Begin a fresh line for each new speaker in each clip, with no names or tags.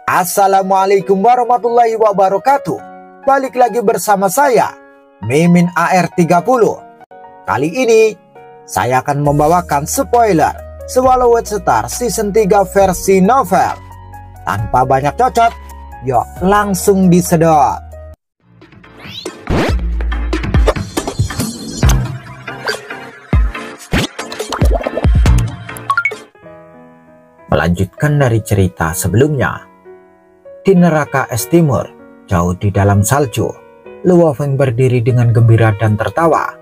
Assalamualaikum warahmatullahi wabarakatuh. Balik lagi bersama saya, Mimin AR30. Kali ini, saya akan membawakan spoiler Swallowed Star Season 3 versi novel. Tanpa banyak cocok, yuk langsung disedot. Melanjutkan dari cerita sebelumnya. Di neraka es timur, jauh di dalam salju, Luo Feng berdiri dengan gembira dan tertawa.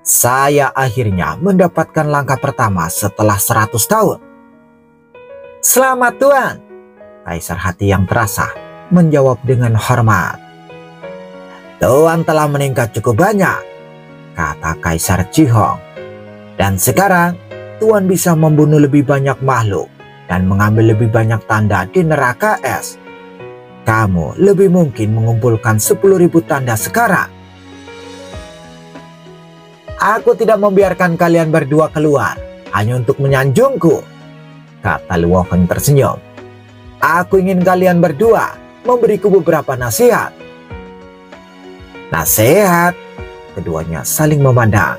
Saya akhirnya mendapatkan langkah pertama setelah 100 tahun. Selamat Tuan, Kaisar Hati yang terasa menjawab dengan hormat. Tuan telah meningkat cukup banyak, kata Kaisar Jihong. Dan sekarang, Tuan bisa membunuh lebih banyak makhluk dan mengambil lebih banyak tanda di neraka es. Kamu lebih mungkin mengumpulkan 10.000 tanda sekarang. Aku tidak membiarkan kalian berdua keluar hanya untuk menyanjungku, kata Luo Feng tersenyum. Aku ingin kalian berdua memberiku beberapa nasihat. Nasihat? Keduanya saling memandang.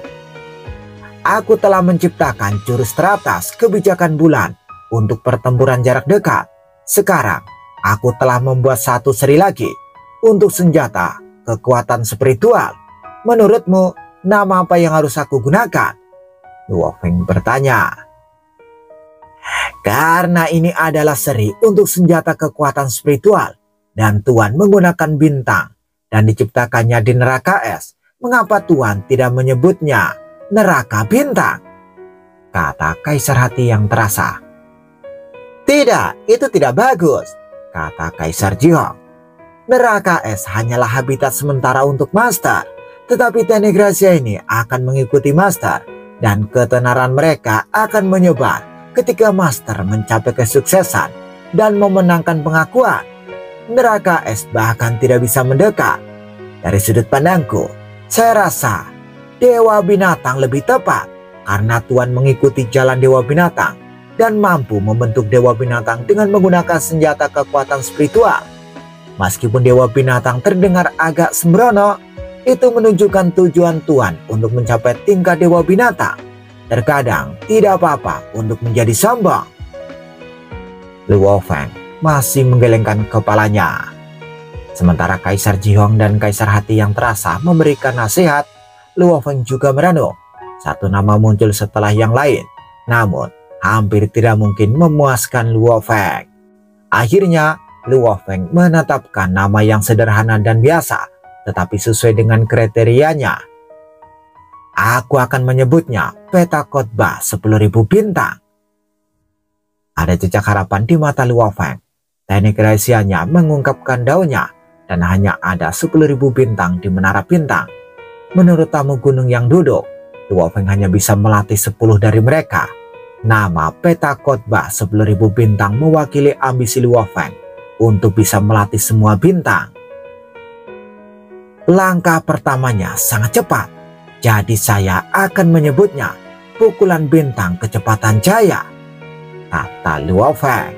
Aku telah menciptakan jurus teratas kebijakan bulan untuk pertempuran jarak dekat. Sekarang, aku telah membuat satu seri lagi untuk senjata kekuatan spiritual. Menurutmu, nama apa yang harus aku gunakan? Luo Feng bertanya. Karena ini adalah seri untuk senjata kekuatan spiritual dan Tuan menggunakan bintang dan diciptakannya di neraka es, mengapa Tuan tidak menyebutnya neraka bintang? Kata Kaisar Hati yang terasa. Tidak, itu tidak bagus, kata Kaisar Jihong. Neraka es hanyalah habitat sementara untuk Master, tetapi teknik rahasia ini akan mengikuti Master dan ketenaran mereka akan menyebar ketika Master mencapai kesuksesan dan memenangkan pengakuan. Neraka es bahkan tidak bisa mendekat. Dari sudut pandangku, saya rasa Dewa Binatang lebih tepat karena Tuan mengikuti jalan Dewa Binatang dan mampu membentuk Dewa Binatang dengan menggunakan senjata kekuatan spiritual. Meskipun Dewa Binatang terdengar agak sembrono, itu menunjukkan tujuan Tuan untuk mencapai tingkat Dewa Binatang. Terkadang tidak apa-apa untuk menjadi sombong. Luo Feng masih menggelengkan kepalanya. Sementara Kaisar Jihong dan Kaisar Hati yang terasa memberikan nasihat, Luo Feng juga merenung. Satu nama muncul setelah yang lain, namun hampir tidak mungkin memuaskan Luo Feng. Akhirnya, Luo Feng menetapkan nama yang sederhana dan biasa, tetapi sesuai dengan kriterianya. Aku akan menyebutnya Peta Khotbah 10.000 bintang. Ada jejak harapan di mata Luo Feng. Teknik rahasianya mengungkapkan daunnya dan hanya ada 10.000 bintang di menara bintang. Menurut tamu gunung yang duduk, Luo Feng hanya bisa melatih 10 dari mereka. Nama Peta Khotbah 10.000 bintang mewakili ambisi Luo Feng untuk bisa melatih semua bintang. Langkah pertamanya sangat cepat, jadi saya akan menyebutnya pukulan bintang kecepatan jaya, kata Luo Feng.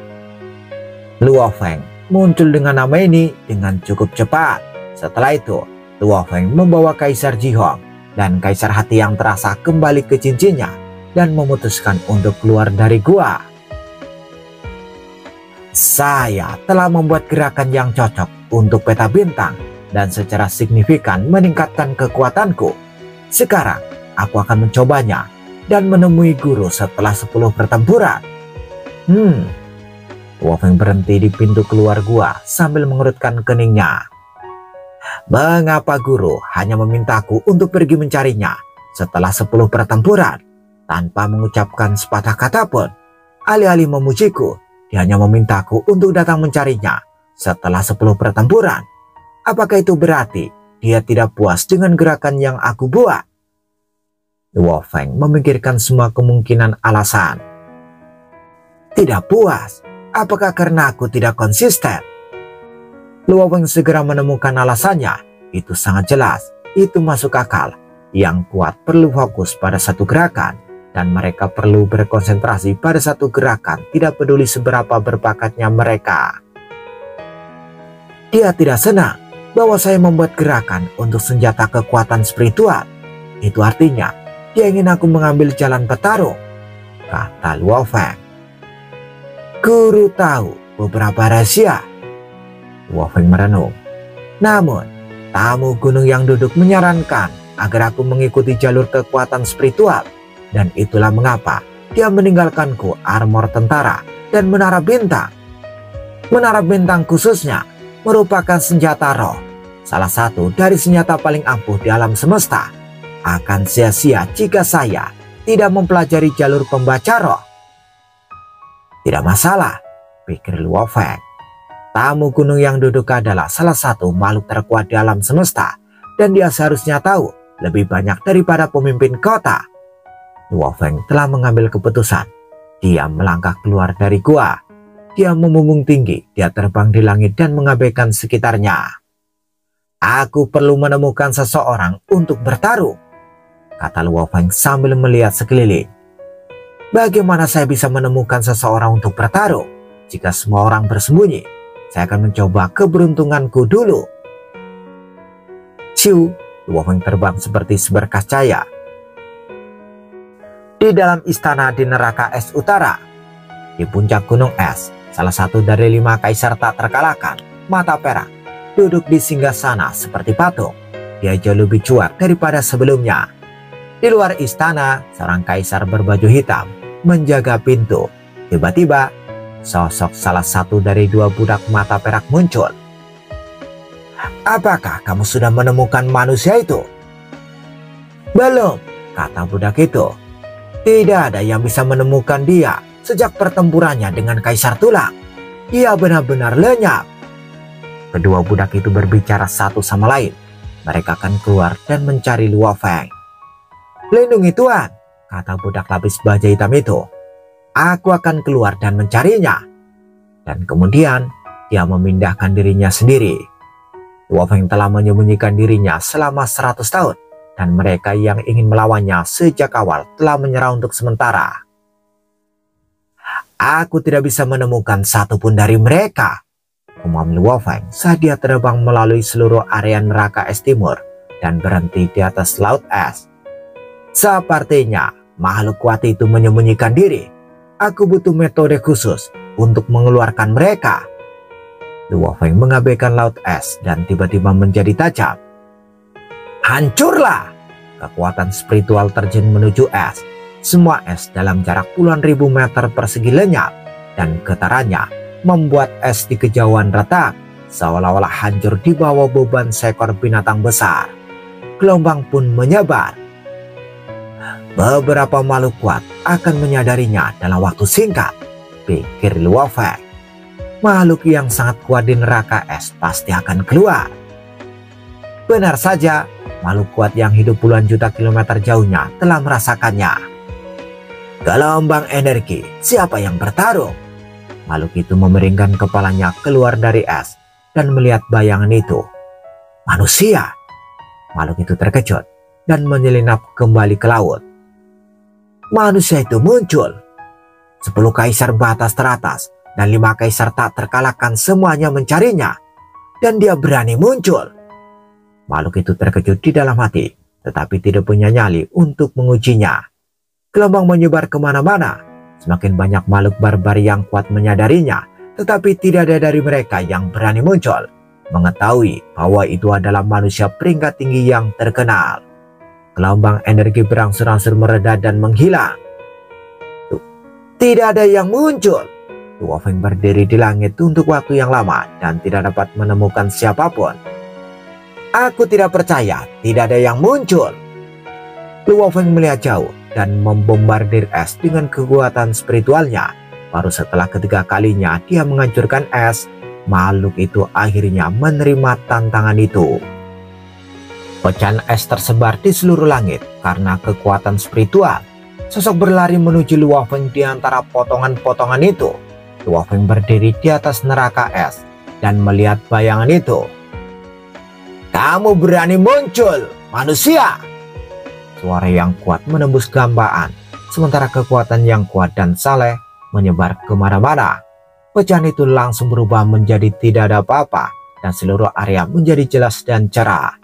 Luo Feng muncul dengan nama ini dengan cukup cepat. Setelah itu, Luo Feng membawa Kaisar Jihong dan Kaisar Hati yang terasa kembali ke cincinnya dan memutuskan untuk keluar dari gua. Saya telah membuat gerakan yang cocok untuk peta bintang dan secara signifikan meningkatkan kekuatanku. Sekarang aku akan mencobanya dan menemui guru setelah 10 pertempuran. Luo Feng berhenti di pintu keluar gua sambil mengerutkan keningnya. Mengapa guru hanya memintaku untuk pergi mencarinya setelah 10 pertempuran? Tanpa mengucapkan sepatah kata pun, alih-alih memujiku, dia hanya memintaku untuk datang mencarinya setelah 10 pertempuran. Apakah itu berarti dia tidak puas dengan gerakan yang aku buat? Luo Feng memikirkan semua kemungkinan alasan. Tidak puas? Apakah karena aku tidak konsisten? Luo Feng segera menemukan alasannya. Itu sangat jelas, itu masuk akal. Yang kuat perlu fokus pada satu gerakan. Dan mereka perlu berkonsentrasi pada satu gerakan, tidak peduli seberapa berbakatnya mereka. Dia tidak senang bahwa saya membuat gerakan untuk senjata kekuatan spiritual. Itu artinya dia ingin aku mengambil jalan bertarung, kata Luo Feng. Guru tahu beberapa rahasia. Luo Feng merenung. Namun, tamu gunung yang duduk menyarankan agar aku mengikuti jalur kekuatan spiritual. Dan itulah mengapa dia meninggalkanku armor tentara dan menara bintang. Menara bintang khususnya merupakan senjata roh, salah satu dari senjata paling ampuh di alam semesta. Akan sia-sia jika saya tidak mempelajari jalur pembaca roh. Tidak masalah, pikir Luo Feng. Tamu gunung yang duduk adalah salah satu makhluk terkuat di alam semesta, dan dia seharusnya tahu lebih banyak daripada pemimpin kota. Luo Feng telah mengambil keputusan. Dia melangkah keluar dari gua. Dia membumbung tinggi, dia terbang di langit dan mengabaikan sekitarnya. Aku perlu menemukan seseorang untuk bertarung, kata Luo Feng sambil melihat sekeliling. Bagaimana saya bisa menemukan seseorang untuk bertarung jika semua orang bersembunyi? Saya akan mencoba keberuntunganku dulu. Ciu, Luo Feng terbang seperti seberkas cahaya. Di dalam istana di neraka es utara, di puncak gunung es, salah satu dari 5 kaisar tak terkalahkan, Mata Perak, duduk di singgasana seperti patung. Dia jauh lebih cuek daripada sebelumnya. Di luar istana, seorang kaisar berbaju hitam menjaga pintu. Tiba-tiba, sosok salah satu dari 2 budak Mata Perak muncul. Apakah kamu sudah menemukan manusia itu? Belum, kata budak itu. Tidak ada yang bisa menemukan dia sejak pertempurannya dengan Kaisar Tulang. Ia benar-benar lenyap. Kedua budak itu berbicara satu sama lain. Mereka akan keluar dan mencari Luo Feng. Lindungi Tuan, kata budak lapis baja hitam itu. Aku akan keluar dan mencarinya. Dan kemudian dia memindahkan dirinya sendiri. Luo Feng telah menyembunyikan dirinya selama 100 tahun. Dan mereka yang ingin melawannya sejak awal telah menyerah untuk sementara. Aku tidak bisa menemukan satupun dari mereka, umam Luo Feng saat dia terbang melalui seluruh area neraka es timur dan berhenti di atas laut es. Sepertinya makhluk kuat itu menyembunyikan diri. Aku butuh metode khusus untuk mengeluarkan mereka. Luo Feng mengabaikan laut es dan tiba-tiba menjadi tajam. Hancurlah! Kekuatan spiritual terjun menuju es. Semua es dalam jarak puluhan ribu meter persegi lenyap. Dan getarannya membuat es di kejauhan retak. Seolah-olah hancur di bawah beban seekor binatang besar. Gelombang pun menyebar. Beberapa makhluk kuat akan menyadarinya dalam waktu singkat, pikir Luo Feng. Makhluk yang sangat kuat di neraka es pasti akan keluar. Benar saja, makhluk kuat yang hidup puluhan juta kilometer jauhnya telah merasakannya. Gelombang energi, siapa yang bertarung? Makhluk itu memeringkan kepalanya keluar dari es dan melihat bayangan itu. Manusia. Makhluk itu terkejut dan menyelinap kembali ke laut. Manusia itu muncul. 10 kaisar batas teratas dan 5 kaisar tak terkalahkan semuanya mencarinya. Dan dia berani muncul. Makhluk itu terkejut di dalam hati, tetapi tidak punya nyali untuk mengujinya. Gelombang menyebar kemana-mana. Semakin banyak makhluk barbar yang kuat menyadarinya, tetapi tidak ada dari mereka yang berani muncul, mengetahui bahwa itu adalah manusia peringkat tinggi yang terkenal. Gelombang energi berangsur-angsur mereda dan menghilang. Tidak ada yang muncul. Luo Feng berdiri di langit untuk waktu yang lama dan tidak dapat menemukan siapapun. Aku tidak percaya, tidak ada yang muncul. Luo Feng melihat jauh dan membombardir es dengan kekuatan spiritualnya. Baru setelah ketiga kalinya dia menghancurkan es, makhluk itu akhirnya menerima tantangan itu. Pecahan es tersebar di seluruh langit karena kekuatan spiritual. Sosok berlari menuju Luo Feng di antara potongan-potongan itu. Luo Feng berdiri di atas neraka es dan melihat bayangan itu. Kamu berani muncul, manusia! Suara yang kuat menembus gambaan, sementara kekuatan yang kuat dan saleh menyebar kemana-mana. Pecahan itu langsung berubah menjadi tidak ada apa-apa dan seluruh area menjadi jelas dan cerah.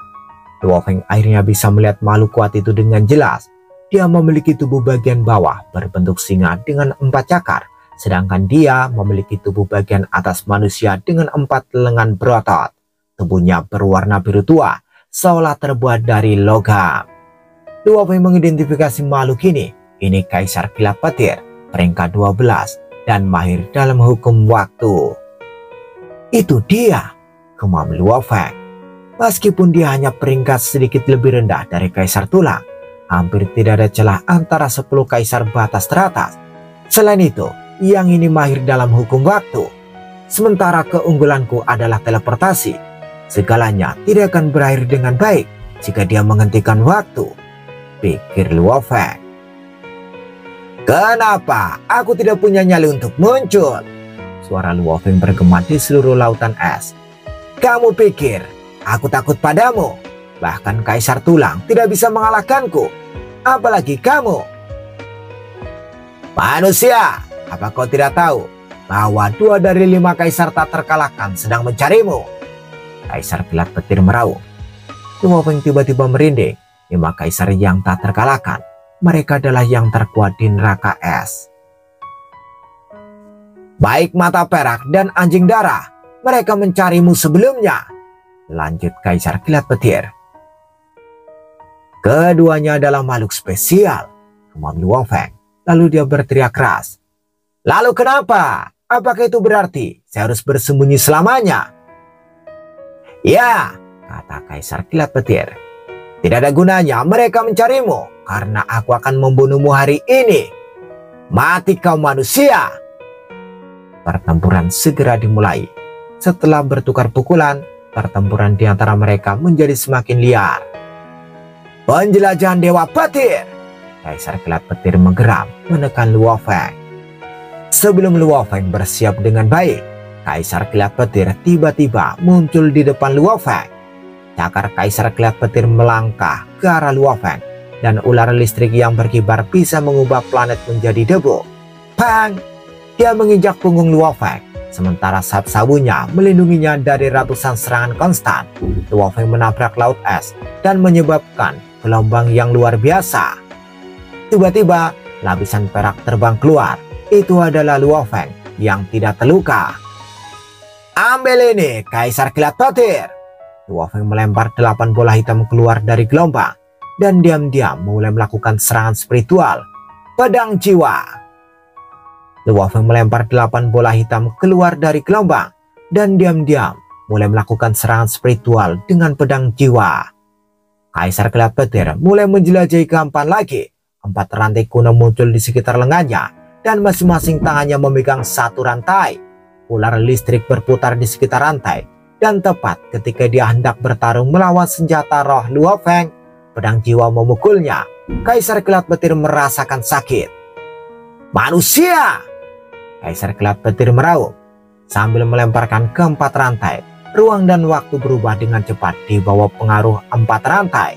Luo Feng akhirnya bisa melihat makhluk kuat itu dengan jelas. Dia memiliki tubuh bagian bawah berbentuk singa dengan 4 cakar, sedangkan dia memiliki tubuh bagian atas manusia dengan 4 lengan berotot. Tubuhnya berwarna biru tua, seolah terbuat dari logam. Luo Feng mengidentifikasi makhluk ini. Ini Kaisar Kilat Petir, peringkat 12, dan mahir dalam hukum waktu. Itu dia, gumam Luo Feng. Meskipun dia hanya peringkat sedikit lebih rendah dari Kaisar Tulang, hampir tidak ada celah antara 10 kaisar batas teratas. Selain itu, yang ini mahir dalam hukum waktu. Sementara keunggulanku adalah teleportasi. Segalanya tidak akan berakhir dengan baik jika dia menghentikan waktu, pikir Luo Feng. Kenapa aku tidak punya nyali untuk muncul? Suara Luo Feng bergema di seluruh lautan es. Kamu pikir aku takut padamu? Bahkan Kaisar Tulang tidak bisa mengalahkanku. Apalagi kamu. Manusia, apa kau tidak tahu bahwa 2 dari 5 kaisar tak terkalahkan sedang mencarimu? Kaisar Kilat Petir meraung. Luo Feng tiba-tiba merinding. 5 kaisar yang tak terkalahkan. Mereka adalah yang terkuat di neraka es. Baik mata perak dan anjing darah, mereka mencarimu sebelumnya, lanjut Kaisar Kilat Petir. Keduanya adalah makhluk spesial, gumam Luo Feng. Lalu dia berteriak keras. Lalu kenapa? Apakah itu berarti saya harus bersembunyi selamanya? Ya, kata Kaisar Kilat Petir. Tidak ada gunanya mereka mencarimu, karena aku akan membunuhmu hari ini. Mati kau manusia! Pertempuran segera dimulai. Setelah bertukar pukulan, pertempuran di antara mereka menjadi semakin liar. Penjelajahan Dewa Petir! Kaisar Kilat Petir menggeram menekan Luo Feng. Sebelum Luo Feng bersiap dengan baik, Kaisar Kilat Petir tiba-tiba muncul di depan Luo Feng. Cakar Kaisar Kilat Petir melangkah ke arah Luo Feng, dan ular listrik yang berkibar bisa mengubah planet menjadi debu. Pang! Dia menginjak punggung Luo Feng, sementara sabu-sabunya melindunginya dari ratusan serangan konstan. Luo Feng menabrak laut es dan menyebabkan gelombang yang luar biasa. Tiba-tiba, lapisan perak terbang keluar. Itu adalah Luo Feng yang tidak terluka. Ambil ini, Kaisar Kilat Petir! Luo Feng melempar 8 bola hitam keluar dari gelombang dan diam-diam mulai melakukan serangan spiritual. Pedang jiwa. Luo Feng melempar 8 bola hitam keluar dari gelombang dan diam-diam mulai melakukan serangan spiritual dengan pedang jiwa. Kaisar Kilat Petir mulai menjelajahi keempat lagi. 4 rantai kuno muncul di sekitar lengannya dan masing-masing tangannya memegang 1 rantai. Ular listrik berputar di sekitar rantai. Dan tepat ketika dia hendak bertarung melawan senjata roh Luo Feng, pedang jiwa memukulnya. Kaisar Kilat Petir merasakan sakit. Manusia! Kaisar Kilat Petir meraung. Sambil melemparkan ke 4 rantai, ruang dan waktu berubah dengan cepat di bawah pengaruh 4 rantai.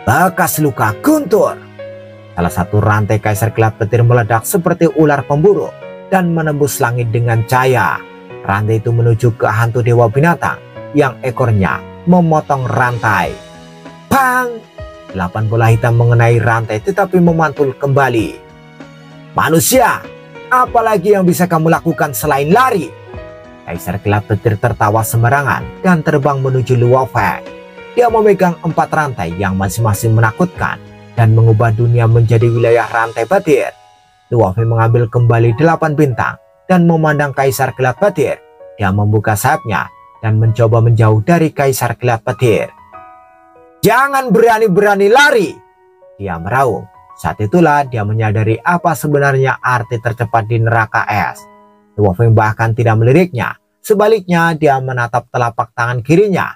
Bekas luka guntur. Salah satu rantai Kaisar Kilat Petir meledak seperti ular pemburu dan menembus langit dengan cahaya. Rantai itu menuju ke hantu dewa binatang yang ekornya memotong rantai. Pang! 8 bola hitam mengenai rantai tetapi memantul kembali. Manusia, apalagi yang bisa kamu lakukan selain lari? Kaisar Kilat Petir tertawa sembarangan dan terbang menuju Luo Feng. Dia memegang 4 rantai yang masing-masing menakutkan dan mengubah dunia menjadi wilayah rantai petir. Luo Feng mengambil kembali 8 bintang dan memandang Kaisar Kilat Petir. Dia membuka sayapnya dan mencoba menjauh dari Kaisar Kilat Petir. Jangan berani-berani lari! Dia meraung. Saat itulah dia menyadari apa sebenarnya arti tercepat di neraka es. Luo Feng bahkan tidak meliriknya. Sebaliknya dia menatap telapak tangan kirinya.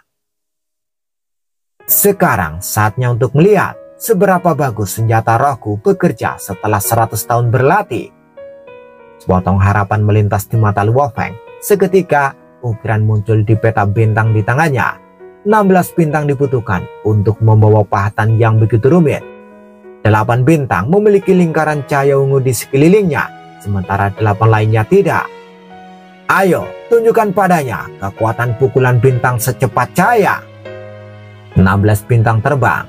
Sekarang saatnya untuk melihat seberapa bagus senjata rohku bekerja setelah 100 tahun berlatih. Sepotong harapan melintas di mata Luo Feng. Seketika ukiran muncul di peta bintang di tangannya. 16 bintang dibutuhkan untuk membawa pahatan yang begitu rumit. 8 bintang memiliki lingkaran cahaya ungu di sekelilingnya, sementara 8 lainnya tidak. Ayo, tunjukkan padanya kekuatan pukulan bintang secepat cahaya. 16 bintang terbang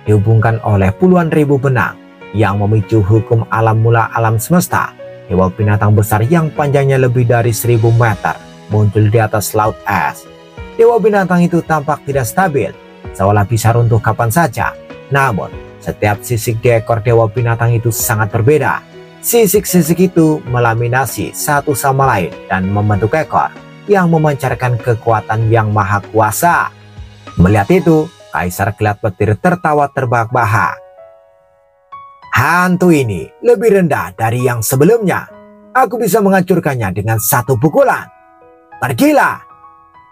dihubungkan oleh puluhan ribu benang yang memicu hukum alam mula alam semesta. Dewa binatang besar yang panjangnya lebih dari 1000 meter muncul di atas laut es. Dewa binatang itu tampak tidak stabil, seolah bisa runtuh kapan saja. Namun, setiap sisik di ekor dewa binatang itu sangat berbeda. Sisik-sisik itu melaminasi satu sama lain dan membentuk ekor yang memancarkan kekuatan yang maha kuasa. Melihat itu, Kaisar Kilat Petir tertawa terbahak-bahak. Hantu ini lebih rendah dari yang sebelumnya. Aku bisa menghancurkannya dengan satu pukulan. Pergilah!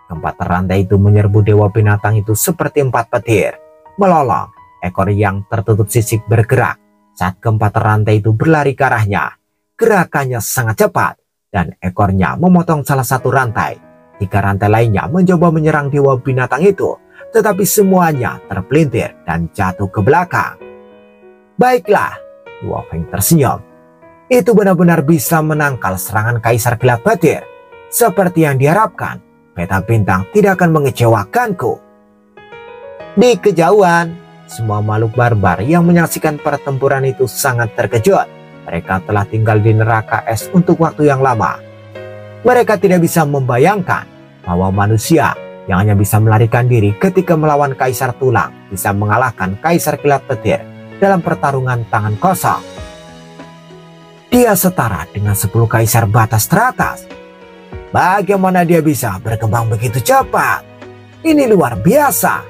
Keempat rantai itu menyerbu dewa binatang itu seperti 4 petir. Melolong, ekor yang tertutup sisik bergerak. Saat keempat rantai itu berlari ke arahnya, gerakannya sangat cepat dan ekornya memotong salah satu rantai. 3 rantai lainnya mencoba menyerang dewa binatang itu, tetapi semuanya terpelintir dan jatuh ke belakang. Baiklah, Luo Feng tersenyum. Itu benar-benar bisa menangkal serangan Kaisar Kilat Petir. Seperti yang diharapkan, peta bintang tidak akan mengecewakanku. Di kejauhan, semua makhluk barbar yang menyaksikan pertempuran itu sangat terkejut. Mereka telah tinggal di neraka es untuk waktu yang lama. Mereka tidak bisa membayangkan bahwa manusia yang hanya bisa melarikan diri ketika melawan Kaisar Tulang bisa mengalahkan Kaisar Kilat Petir dalam pertarungan tangan kosong. Dia setara dengan 10 kaisar batas teratas. Bagaimana dia bisa berkembang begitu cepat? Ini luar biasa,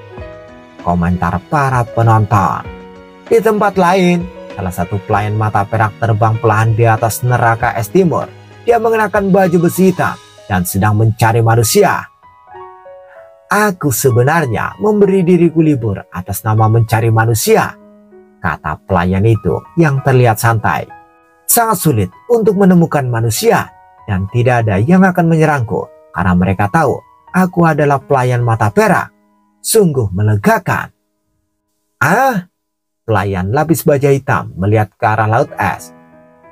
komentar para penonton. Di tempat lain, salah satu pelayan mata perak terbang perlahan di atas neraka es timur. Dia mengenakan baju besi hitam dan sedang mencari manusia. Aku sebenarnya memberi diriku libur atas nama mencari manusia, kata pelayan itu yang terlihat santai. Sangat sulit untuk menemukan manusia dan tidak ada yang akan menyerangku karena mereka tahu aku adalah pelayan mata perak. Sungguh melegakan. Pelayan lapis baja hitam melihat ke arah laut es.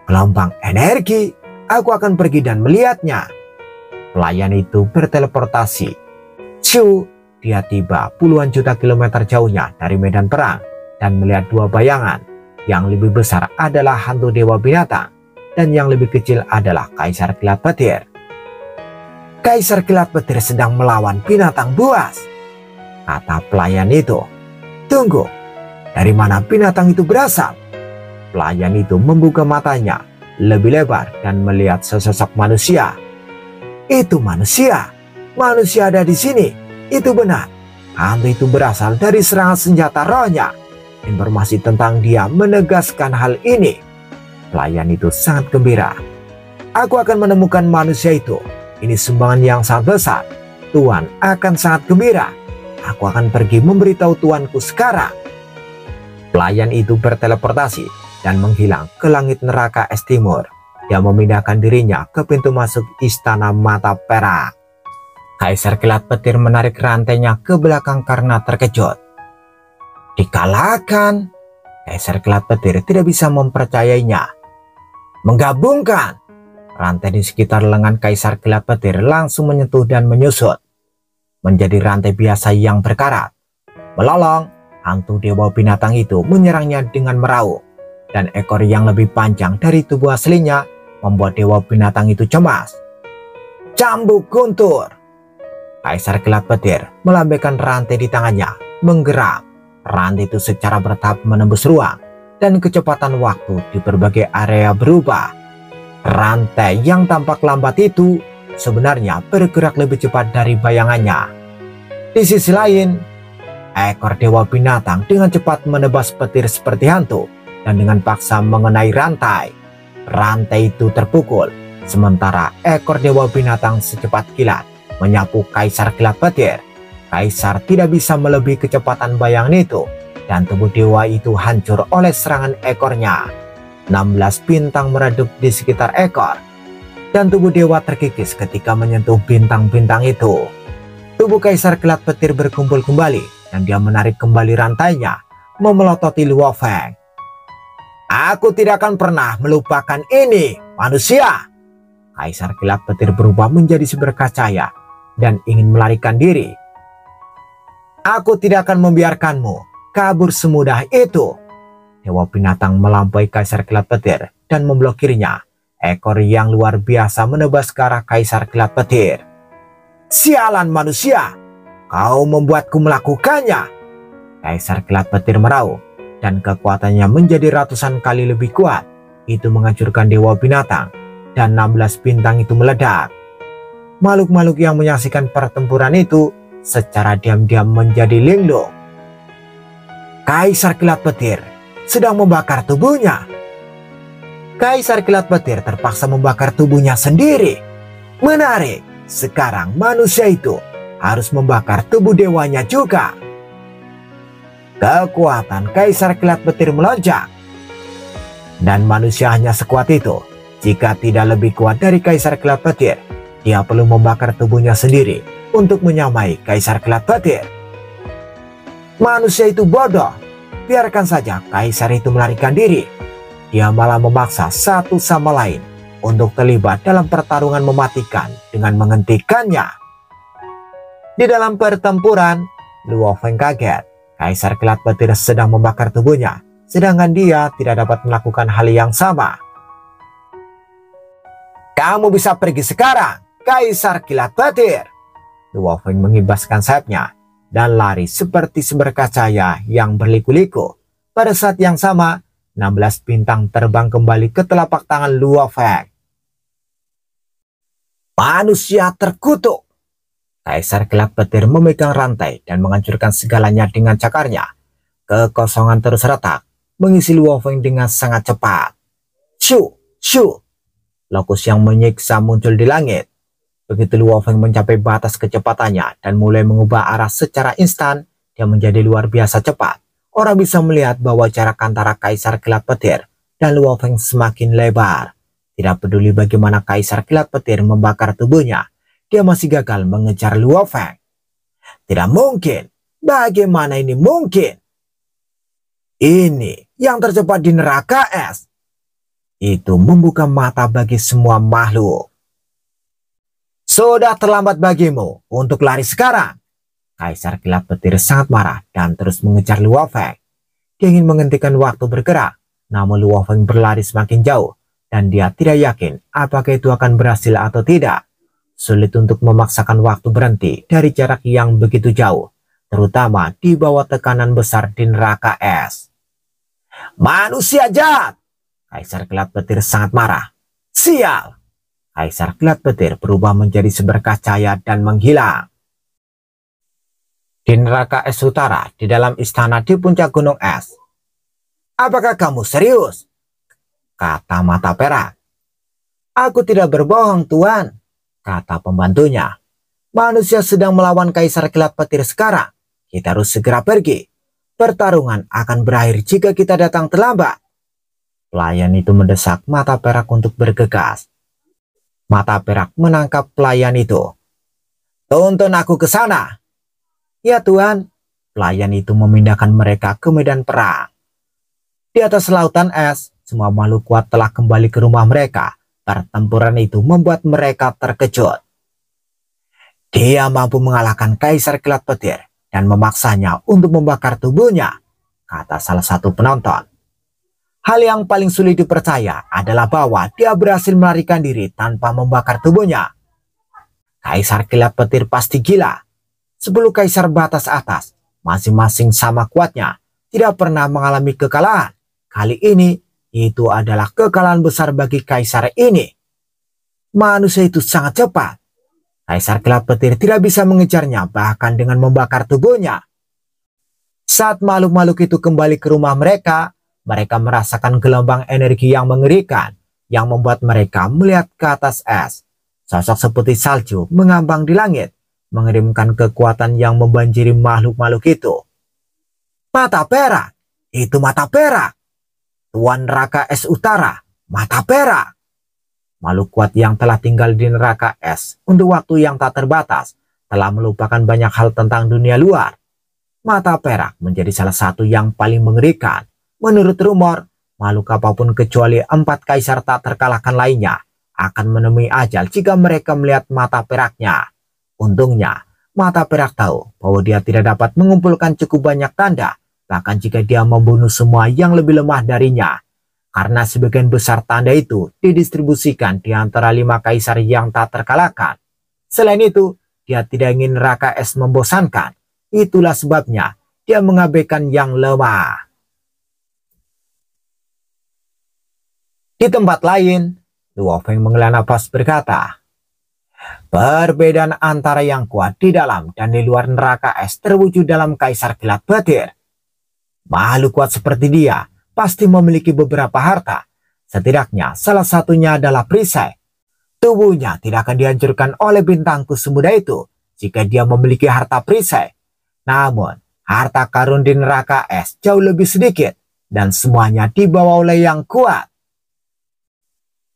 Gelombang energi, aku akan pergi dan melihatnya. Pelayan itu berteleportasi. Dia tiba puluhan juta kilometer jauhnya dari medan perang dan melihat 2 bayangan. Yang lebih besar adalah hantu dewa binatang dan yang lebih kecil adalah Kaisar Kilat Petir. Kaisar Kilat Petir sedang melawan binatang buas, kata pelayan itu. Tunggu, dari mana binatang itu berasal? Pelayan itu membuka matanya lebih lebar dan melihat sesosok manusia. Itu manusia. Manusia ada di sini. Itu benar. Hantu itu berasal dari serangan senjata rohnya. Informasi tentang dia menegaskan hal ini. Pelayan itu sangat gembira. Aku akan menemukan manusia itu. Ini sumbangan yang sangat besar. Tuan akan sangat gembira. Aku akan pergi memberitahu tuanku sekarang. Pelayan itu berteleportasi dan menghilang ke langit neraka es timur. Dia memindahkan dirinya ke pintu masuk istana mata perak. Kaisar Kilat Petir menarik rantainya ke belakang karena terkejut. Dikalahkan. Kaisar Kilat Petir tidak bisa mempercayainya. Menggabungkan. Rantai di sekitar lengan Kaisar Kilat Petir langsung menyentuh dan menyusut menjadi rantai biasa yang berkarat. Melolong, hantu dewa binatang itu menyerangnya dengan meraung, dan ekor yang lebih panjang dari tubuh aslinya membuat dewa binatang itu cemas. Cambuk guntur. Kaisar Kilat Petir melambaikan rantai di tangannya, menggeram. Rantai itu secara bertahap menembus ruang dan kecepatan waktu di berbagai area berubah. Rantai yang tampak lambat itu sebenarnya bergerak lebih cepat dari bayangannya. Di sisi lain, ekor dewa binatang dengan cepat menebas petir seperti hantu dan dengan paksa mengenai rantai. Rantai itu terpukul, sementara ekor dewa binatang secepat kilat menyapu Kaisar Kilat Petir. Kaisar tidak bisa melebihi kecepatan bayangan itu, dan tubuh dewa itu hancur oleh serangan ekornya. 16 bintang meredup di sekitar ekor, dan tubuh dewa terkikis ketika menyentuh bintang-bintang itu. Tubuh Kaisar Kilat Petir berkumpul kembali, dan dia menarik kembali rantainya, memelototi Luo Feng. Aku tidak akan pernah melupakan ini, manusia, Kaisar Kilat Petir berubah menjadi seberkacaya dan ingin melarikan diri. "Aku tidak akan membiarkanmu kabur semudah itu." Dewa Binatang melampaui Kaisar Kilat Petir dan memblokirnya. Ekor yang luar biasa menebas ke arah Kaisar Kilat Petir. "Sialan manusia, kau membuatku melakukannya!" Kaisar Kilat Petir meraung dan kekuatannya menjadi ratusan kali lebih kuat. Itu menghancurkan Dewa Binatang dan 16 bintang itu meledak. Makhluk-makhluk yang menyaksikan pertempuran itu secara diam-diam menjadi linglung. Kaisar Kilat Petir sedang membakar tubuhnya. Kaisar Kilat Petir terpaksa membakar tubuhnya sendiri. Menarik, sekarang manusia itu harus membakar tubuh dewanya juga. Kekuatan Kaisar Kilat Petir melonjak. Dan manusia hanya sekuat itu. Jika tidak lebih kuat dari Kaisar Kilat Petir, dia perlu membakar tubuhnya sendiri untuk menyamai Kaisar Kilat Petir. Manusia itu bodoh. Biarkan saja Kaisar itu melarikan diri. Dia malah memaksa satu sama lain untuk terlibat dalam pertarungan mematikan dengan menghentikannya. Di dalam pertempuran, Luo Feng kaget. Kaisar Kilat Petir sedang membakar tubuhnya, sedangkan dia tidak dapat melakukan hal yang sama. "Kamu bisa pergi sekarang, Kaisar Kilat Petir!" Luo Feng mengibaskan sayapnya dan lari seperti seberkacaya yang berliku-liku. Pada saat yang sama, 16 bintang terbang kembali ke telapak tangan Luo Feng. Manusia terkutuk. Kaisar Kilat Petir memegang rantai dan menghancurkan segalanya dengan cakarnya. Kekosongan terus retak, mengisi Luo Feng dengan sangat cepat. Shu, shu. Lokus yang menyiksa muncul di langit. Begitu Luo Feng mencapai batas kecepatannya dan mulai mengubah arah secara instan, dia menjadi luar biasa cepat. Orang bisa melihat bahwa jarak antara Kaisar Kilat Petir dan Luo Feng semakin lebar. Tidak peduli bagaimana Kaisar Kilat Petir membakar tubuhnya, dia masih gagal mengejar Luo Feng. Tidak mungkin. Bagaimana ini mungkin? Ini yang tercepat di neraka es. Itu membuka mata bagi semua makhluk. Sudah terlambat bagimu untuk lari sekarang. Kaisar Kilat Petir sangat marah dan terus mengejar Luo Feng. Dia ingin menghentikan waktu bergerak, namun Luo Feng berlari semakin jauh dan dia tidak yakin apakah itu akan berhasil atau tidak. Sulit untuk memaksakan waktu berhenti dari jarak yang begitu jauh, terutama di bawah tekanan besar di neraka es. Manusia jahat! Kaisar Kilat Petir sangat marah. Sial! Kaisar Kilat Petir berubah menjadi seberkacaya dan menghilang. Di neraka es utara, di dalam istana di puncak gunung es. Apakah kamu serius? Kata Mata Perak. Aku tidak berbohong, Tuan, kata pembantunya. Manusia sedang melawan Kaisar Kilat Petir sekarang. Kita harus segera pergi. Pertarungan akan berakhir jika kita datang terlambat. Pelayan itu mendesak Mata Perak untuk bergegas. Mata Perak menangkap pelayan itu. Tuntun aku ke sana. Ya Tuan, pelayan itu memindahkan mereka ke medan perang. Di atas lautan es, semua makhluk kuat telah kembali ke rumah mereka. Pertempuran itu membuat mereka terkejut. Dia mampu mengalahkan Kaisar Kilat Petir dan memaksanya untuk membakar tubuhnya, kata salah satu penonton. Hal yang paling sulit dipercaya adalah bahwa dia berhasil melarikan diri tanpa membakar tubuhnya. Kaisar Kilat Petir pasti gila. 10 kaisar batas atas, masing-masing sama kuatnya, tidak pernah mengalami kekalahan. Kali ini, itu adalah kekalahan besar bagi kaisar ini. Manusia itu sangat cepat. Kaisar Kilat Petir tidak bisa mengejarnya bahkan dengan membakar tubuhnya. Saat makhluk-makhluk itu kembali ke rumah mereka, mereka merasakan gelombang energi yang mengerikan, yang membuat mereka melihat ke atas es. Sosok seperti salju mengambang di langit, mengirimkan kekuatan yang membanjiri makhluk-makhluk itu. Mata Perak, itu Mata Perak. Tuan neraka es utara, Mata Perak. Makhluk kuat yang telah tinggal di neraka es untuk waktu yang tak terbatas, telah melupakan banyak hal tentang dunia luar. Mata Perak menjadi salah satu yang paling mengerikan. Menurut rumor, makhluk apapun kecuali 4 kaisar tak terkalahkan lainnya akan menemui ajal jika mereka melihat mata peraknya. Untungnya, mata perak tahu bahwa dia tidak dapat mengumpulkan cukup banyak tanda, bahkan jika dia membunuh semua yang lebih lemah darinya. Karena sebagian besar tanda itu didistribusikan di antara 5 kaisar yang tak terkalahkan. Selain itu, dia tidak ingin neraka es membosankan. Itulah sebabnya dia mengabaikan yang lemah. Di tempat lain, Luo Feng menghela nafas berkata, perbedaan antara yang kuat di dalam dan di luar neraka es terwujud dalam kaisar kilat petir. Makhluk kuat seperti dia pasti memiliki beberapa harta. Setidaknya salah satunya adalah perisai. Tubuhnya tidak akan dihancurkan oleh bintangku semudah itu jika dia memiliki harta perisai. Namun, harta karun di neraka es jauh lebih sedikit dan semuanya dibawa oleh yang kuat.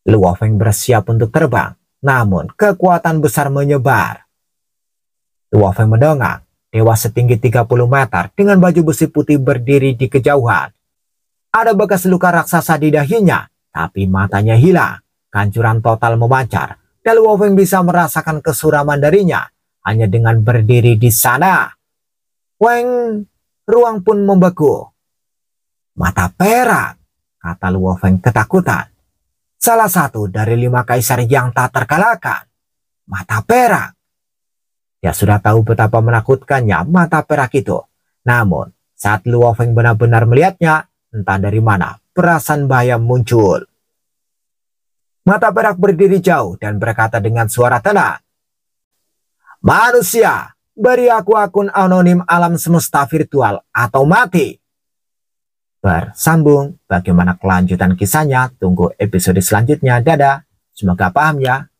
Luo Feng bersiap untuk terbang, namun kekuatan besar menyebar. Luo Feng mendongak, dewa setinggi 30 meter dengan baju besi putih berdiri di kejauhan. Ada bekas luka raksasa di dahinya, tapi matanya hilang. Kehancuran total memancar, dan Luo Feng bisa merasakan kesuraman darinya hanya dengan berdiri di sana. Weng, ruang pun membeku. Mata perak, kata Luo Feng ketakutan. Salah satu dari 5 kaisar yang tak terkalahkan. Mata perak. Dia sudah tahu betapa menakutkannya mata perak itu. Namun, saat Luo Feng benar-benar melihatnya, entah dari mana perasaan bahaya muncul. Mata perak berdiri jauh dan berkata dengan suara tenang, manusia, beri aku akun anonim alam semesta virtual atau mati. Bersambung, bagaimana kelanjutan kisahnya? Tunggu episode selanjutnya. Dadah, semoga paham ya.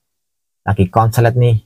Lagi konslet nih.